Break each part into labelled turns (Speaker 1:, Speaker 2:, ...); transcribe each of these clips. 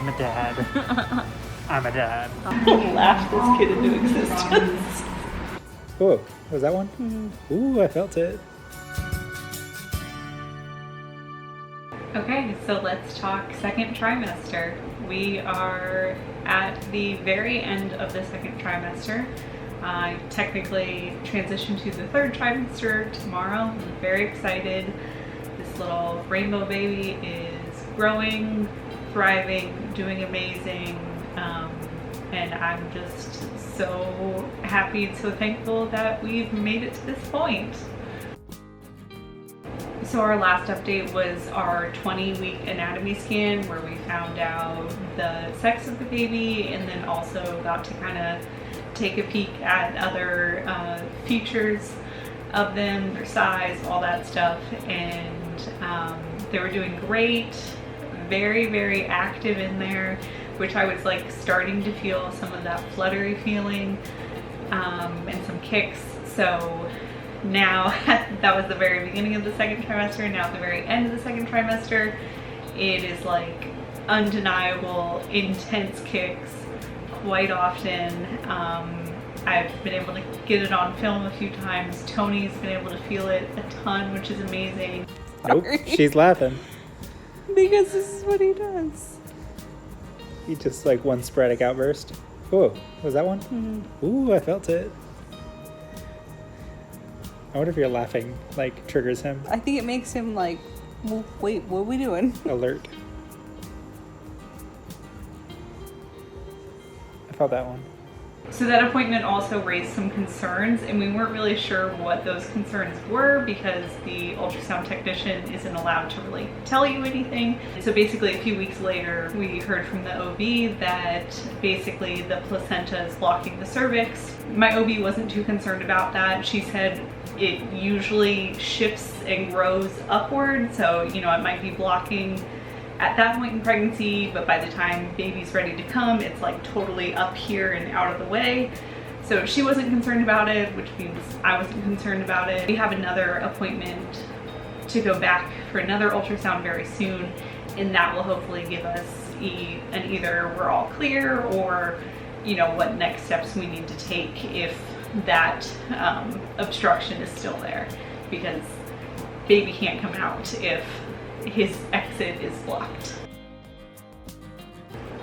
Speaker 1: I'm a dad. I'm a dad.
Speaker 2: Laugh this kid into existence.
Speaker 1: Oh, was that one? Mm-hmm. Ooh, I felt it.
Speaker 2: Okay, so let's talk second trimester. We are at the very end of the second trimester. I technically transition to the third trimester tomorrow. I'm very excited. This little rainbow baby is growing, thriving, doing amazing, and I'm just so happy and so thankful that we've made it to this point. So our last update was our 20-week anatomy scan where we found out the sex of the baby and then also got to kind of take a peek at other features of them, their size, all that stuff, and they were doing great, very, very active in there, which I was like starting to feel some of that fluttery feeling and some kicks. So now, that was the very beginning of the second trimester, now at the very end of the second trimester, it is like undeniable, intense kicks quite often. I've been able to get it on film a few times. Tony's been able to feel it a ton, which is amazing.
Speaker 1: Nope, she's laughing.
Speaker 3: Because this is what he does.
Speaker 1: He just like one sporadic outburst. Oh, was that one? Mm-hmm. Ooh, I felt it. I wonder if your laughing like triggers him.
Speaker 3: I think it makes him like, well, wait, what are we doing?
Speaker 1: Alert. I felt that one.
Speaker 2: So that appointment also raised some concerns, and we weren't really sure what those concerns were because the ultrasound technician isn't allowed to really tell you anything. So basically a few weeks later, we heard from the OB that basically the placenta is blocking the cervix. My OB wasn't too concerned about that. She said it usually shifts and grows upward, so it might be blocking at that point in pregnancy, but by the time baby's ready to come, it's like totally up here and out of the way. So she wasn't concerned about it, which means I wasn't concerned about it. We have another appointment to go back for another ultrasound very soon, and that will hopefully give us an either we're all clear or what next steps we need to take if that obstruction is still there, because baby can't come out if his exit is blocked.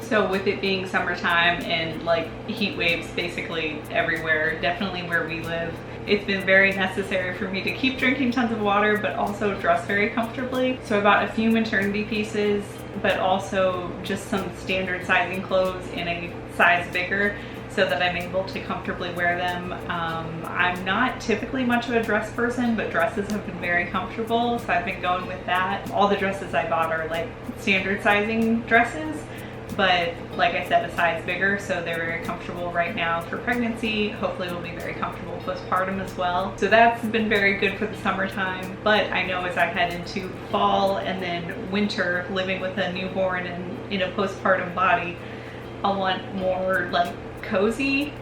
Speaker 2: So with it being summertime and like heat waves basically everywhere, definitely where we live, it's been very necessary for me to keep drinking tons of water but also dress very comfortably. So I bought a few maternity pieces, but also just some standard sizing clothes in a size bigger so that I'm able to comfortably wear them. I'm not typically much of a dress person, but dresses have been very comfortable, so I've been going with that. All the dresses I bought are like standard sizing dresses, but like I said, a size bigger, so they're very comfortable right now for pregnancy. Hopefully will be very comfortable postpartum as well. So that's been very good for the summertime, but I know as I head into fall and then winter, living with a newborn and in a postpartum body, I'll want more like cozy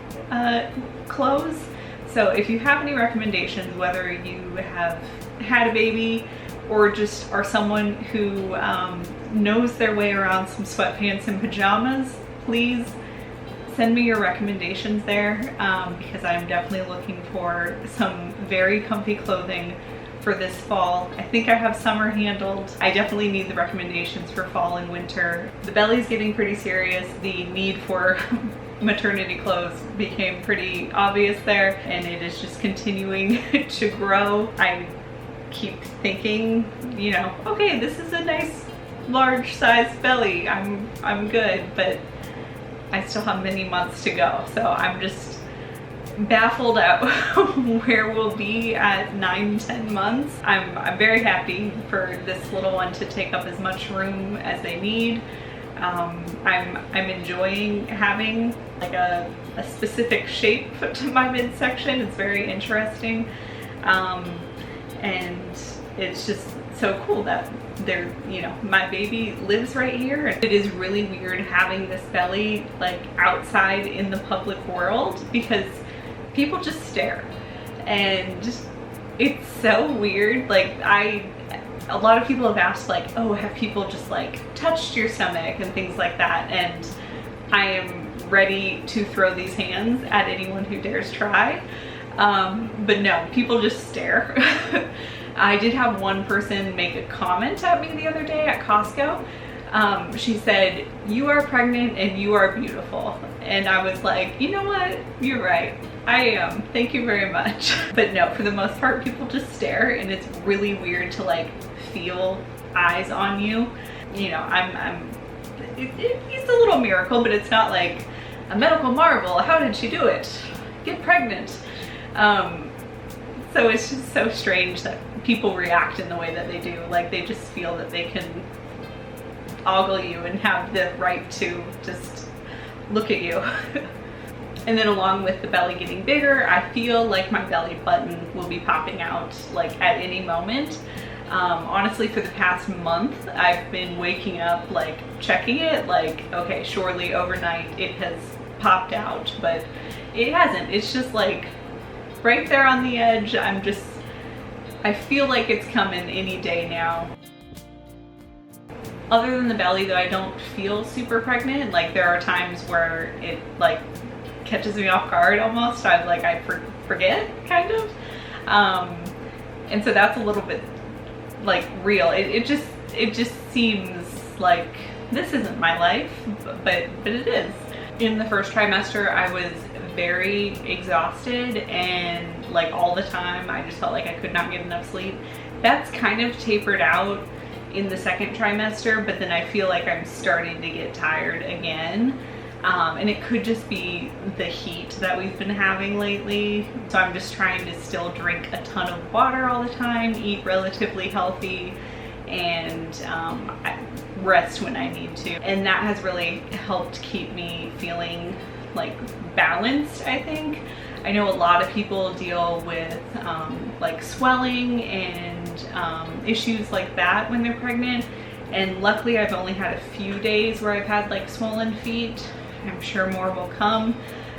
Speaker 2: clothes. So if you have any recommendations, whether you have had a baby or just are someone who knows their way around some sweatpants and pajamas, please send me your recommendations there, because I'm definitely looking for some very comfy clothing for this fall. I think I have summer handled. I definitely need the recommendations for fall and winter. The belly's getting pretty serious. The need for maternity clothes became pretty obvious there, and it is just continuing to grow. I keep thinking, okay, this is a nice large size belly. I'm good, but I still have many months to go. So I'm just baffled at where we'll be at 9-10 months. I'm very happy for this little one to take up as much room as they need. I'm enjoying having like a specific shape to my midsection. It's very interesting, and it's just so cool that my baby lives right here. It is really weird having this belly like outside in the public world because people just stare, and it's so weird. Like A lot of people have asked like, oh, have people just like touched your stomach and things like that? And I am ready to throw these hands at anyone who dares try. But no, people just stare. I did have one person make a comment at me the other day at Costco. She said, "You are pregnant and you are beautiful." And I was like, you know what? You're right. I am. Thank you very much. But no, for the most part, people just stare, and it's really weird to like feel eyes on you. You know, it's a little miracle, but it's not like a medical marvel. How did she do it? Get pregnant. So it's just so strange that people react in the way that they do. Like they just feel that they can ogle you and have the right to just look at you. And then along with the belly getting bigger, I feel like my belly button will be popping out like at any moment. Honestly, for the past month, I've been waking up, like checking it, like, okay, surely overnight it has popped out, but it hasn't. It's just like right there on the edge. I feel like it's coming any day now. Other than the belly, though, I don't feel super pregnant. Like there are times where it like catches me off guard almost. I forget kind of. And so that's a little bit like real. It just seems like this isn't my life, but it is. In the first trimester, I was very exhausted and like all the time I just felt like I could not get enough sleep. That's kind of tapered out in the second trimester, but then I feel like I'm starting to get tired again. And it could just be the heat that we've been having lately. So I'm just trying to still drink a ton of water all the time, eat relatively healthy, and rest when I need to. And that has really helped keep me feeling like balanced, I think. I know a lot of people deal with like swelling and issues like that when they're pregnant. And luckily I've only had a few days where I've had like swollen feet. I'm sure more will come.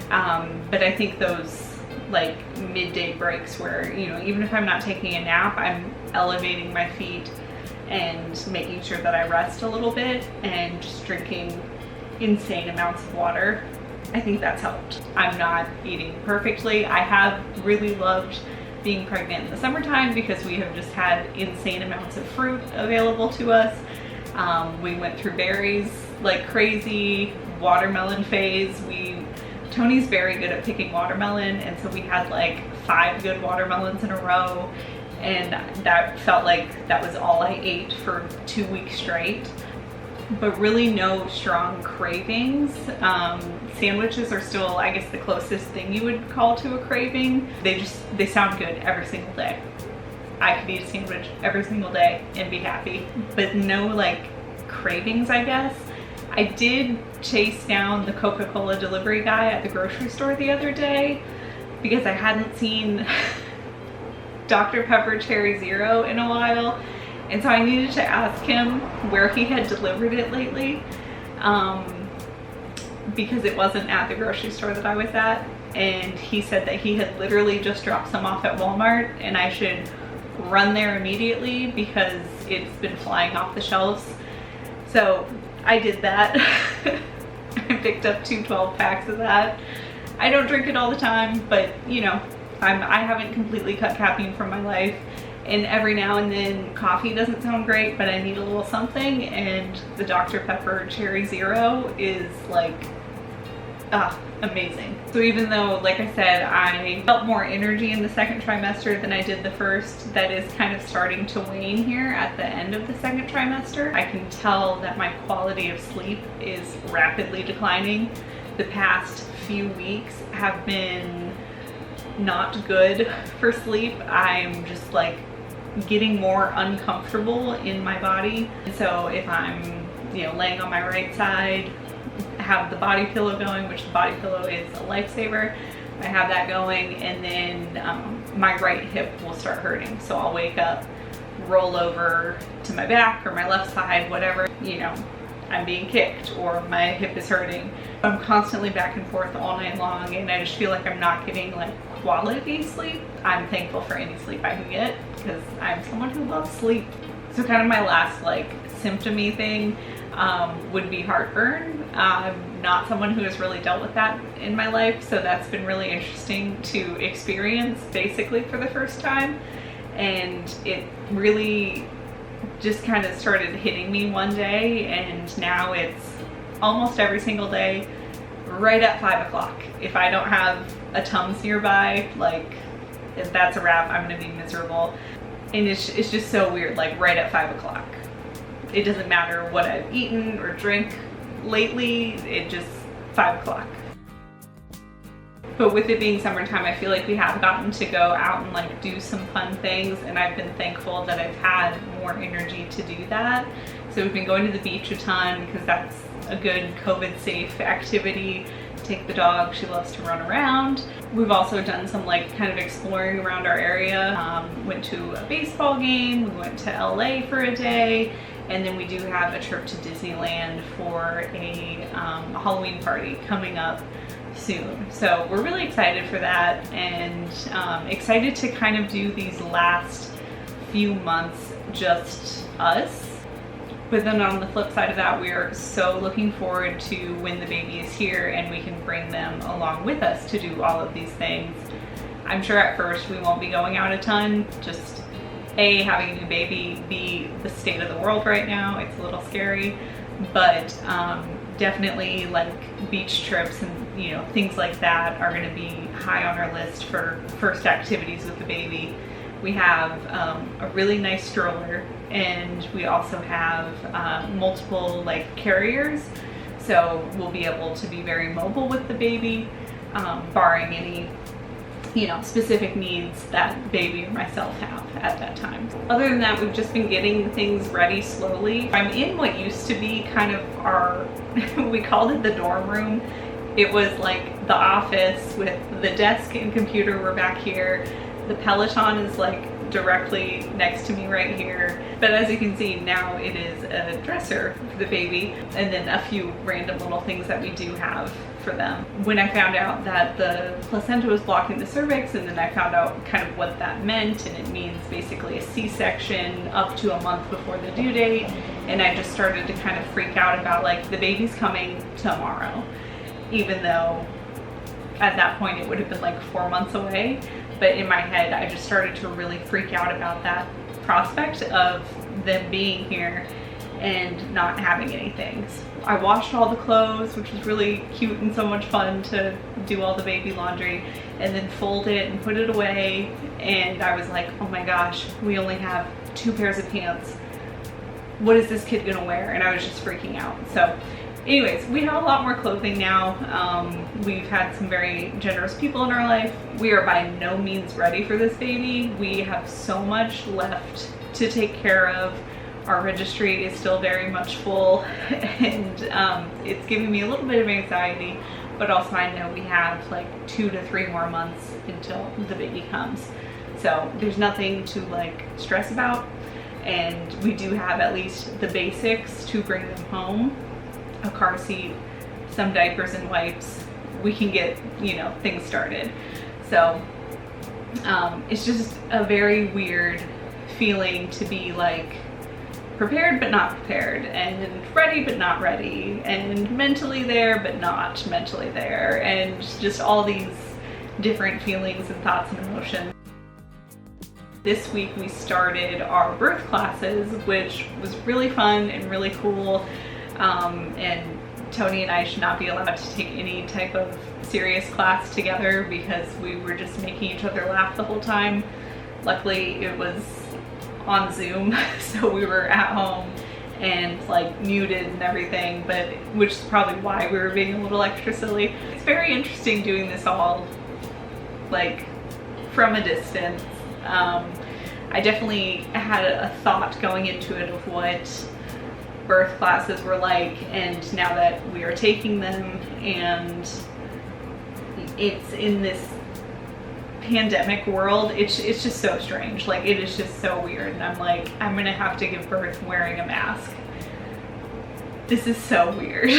Speaker 2: But I think those like midday breaks where, you know, even if I'm not taking a nap, I'm elevating my feet and making sure that I rest a little bit and just drinking insane amounts of water. I think that's helped. I'm not eating perfectly. I have really loved being pregnant in the summertime because we have just had insane amounts of fruit available to us. We went through berries like crazy, watermelon phase. Tony's very good at picking watermelon, and so we had like 5 good watermelons in a row, and that felt like that was all I ate for 2 weeks straight. But really no strong cravings. Sandwiches are still, I guess, the closest thing you would call to a craving. They sound good every single day. I could eat a sandwich every single day and be happy, but no like cravings, I guess. I did chase down the Coca-Cola delivery guy at the grocery store the other day because I hadn't seen Dr. Pepper Cherry Zero in a while. And so I needed to ask him where he had delivered it lately, because it wasn't at the grocery store that I was at. And he said that he had literally just dropped some off at Walmart and I should run there immediately because it's been flying off the shelves. So I did that. I picked up 2 12-packs of that. I don't drink it all the time, but you know, I haven't completely cut caffeine from my life. And every now and then coffee doesn't sound great, but I need a little something, and the Dr. Pepper Cherry Zero is like, amazing. So even though, like I said, I felt more energy in the second trimester than I did the first, that is kind of starting to wane here at the end of the second trimester. I can tell that my quality of sleep is rapidly declining. The past few weeks have been not good for sleep. I'm just like getting more uncomfortable in my body. And so if I'm, you know, laying on my right side, have the body pillow going, which the body pillow is a lifesaver. I have that going, and then my right hip will start hurting. So I'll wake up, roll over to my back or my left side, whatever, you know, I'm being kicked or my hip is hurting. I'm constantly back and forth all night long, and I just feel like I'm not getting like quality sleep. I'm thankful for any sleep I can get because I'm someone who loves sleep. So kind of my last like symptomy thing would be heartburn. I'm not someone who has really dealt with that in my life, so that's been really interesting to experience basically for the first time. And it really just kind of started hitting me one day, and now it's almost every single day right at 5 o'clock. If I don't have a Tums nearby, like, if that's a wrap, I'm gonna be miserable. And it's just so weird, like right at 5 o'clock. It doesn't matter what I've eaten or drink lately, it just 5 o'clock. But with it being summertime, I feel like we have gotten to go out and like do some fun things, and I've been thankful that I've had more energy to do that. So we've been going to the beach a ton because that's a good COVID safe activity. Take the dog, she loves to run around. We've also done some like kind of exploring around our area. Went to a baseball game, we went to LA for a day, and then we do have a trip to Disneyland for a Halloween party coming up soon. So we're really excited for that, and excited to kind of do these last few months just us. But then on the flip side of that, we are so looking forward to when the baby is here and we can bring them along with us to do all of these things. I'm sure at first we won't be going out a ton, just A, having a new baby, B, the state of the world right now, it's a little scary, but definitely like beach trips and, you know, things like that are going to be high on our list for first activities with the baby. We have a really nice stroller, and we also have multiple like carriers, so we'll be able to be very mobile with the baby, barring any, you know, specific needs that baby or myself have at that time. Other than that, we've just been getting things ready slowly. I'm in what used to be kind of our, we called it the dorm room. It was like the office with the desk and computer were back here. The Peloton is like directly next to me right here. But as you can see, now it is a dresser for the baby, and then a few random little things that we do have for them. When I found out that the placenta was blocking the cervix, and then I found out kind of what that meant, and it means basically a C-section up to a month before the due date, and I just started to kind of freak out about like, the baby's coming tomorrow, even though at that point it would have been like 4 months away. But in my head, I just started to really freak out about that prospect of them being here and not having anything. I washed all the clothes, which was really cute and so much fun to do all the baby laundry, and then fold it and put it away. And I was like, oh my gosh, we only have 2 pairs of pants. What is this kid gonna wear? And I was just freaking out. So anyways, we have a lot more clothing now. We've had some very generous people in our life. We are by no means ready for this baby. We have so much left to take care of. Our registry is still very much full, and it's giving me a little bit of anxiety, but also I know we have like 2 to 3 more months until the baby comes. So there's nothing to like stress about, and we do have at least the basics to bring them home. A car seat, some diapers and wipes. We can get, you know, things started. So it's just a very weird feeling to be like prepared but not prepared, and ready but not ready, and mentally there but not mentally there, and just all these different feelings and thoughts and emotions. This week we started our birth classes, which was really fun and really cool. And Tony and I should not be allowed to take any type of serious class together because we were just making each other laugh the whole time. Luckily it was on Zoom, so we were at home and like muted and everything, but which is probably why we were being a little extra silly. It's very interesting doing this all like from a distance. I definitely had a thought going into it of what birth classes were like, and now that we are taking them and it's in this pandemic world, it's just so strange. Like, it is just so weird, and I'm like, I'm gonna have to give birth wearing a mask. This is so weird.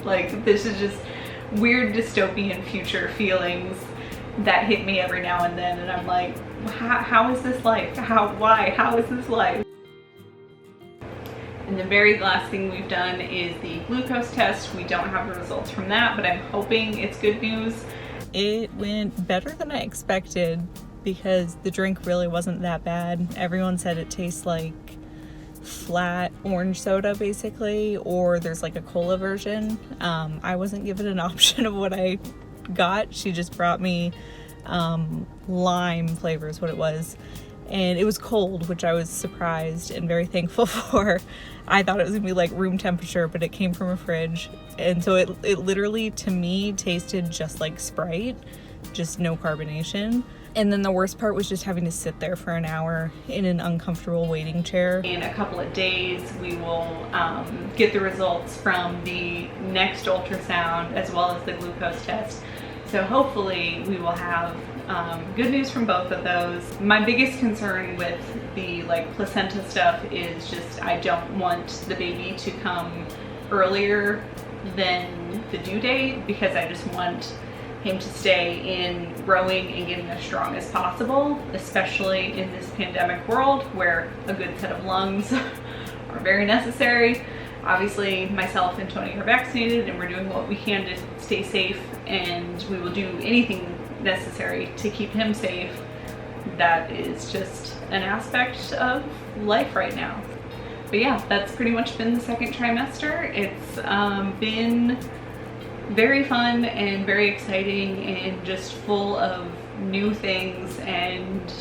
Speaker 2: Like, this is just weird dystopian future feelings that hit me every now and then, and I'm like, how is this life? How is this life? And the very last thing we've done is the glucose test. We don't have the results from that, but I'm hoping it's good news. It went better than I expected because the drink really wasn't that bad. Everyone said it tastes like flat orange soda basically, or there's like a cola version. I wasn't given an option of what I got. She just brought me lime flavor is what it was. And it was cold, which I was surprised and very thankful for. I thought it was gonna be like room temperature, but it came from a fridge. And so it literally, to me, tasted just like Sprite, just no carbonation. And then the worst part was just having to sit there for an hour in an uncomfortable waiting chair. In a couple of days, we will get the results from the next ultrasound as well as the glucose test. So hopefully we will have good news from both of those. My biggest concern with the placenta stuff is just I don't want the baby to come earlier than the due date, because I just want him to stay in growing and getting as strong as possible, especially in this pandemic world where a good set of lungs are very necessary. Obviously, myself and Tony are vaccinated and we're doing what we can to stay safe, and we will do anything necessary to keep him safe. That is just an aspect of life right now. But yeah, that's pretty much been the second trimester. It's been very fun and very exciting and just full of new things, and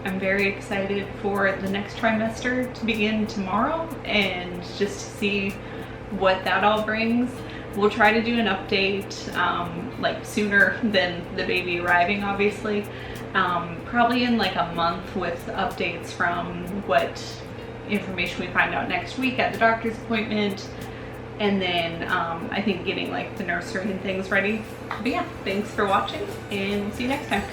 Speaker 2: I'm very excited for the next trimester to begin tomorrow and just to see what that all brings. We'll try to do an update sooner than the baby arriving, obviously. Probably in like a month, with updates from what information we find out next week at the doctor's appointment. And then I think getting like the nursery and things ready. But yeah, thanks for watching and we'll see you next time.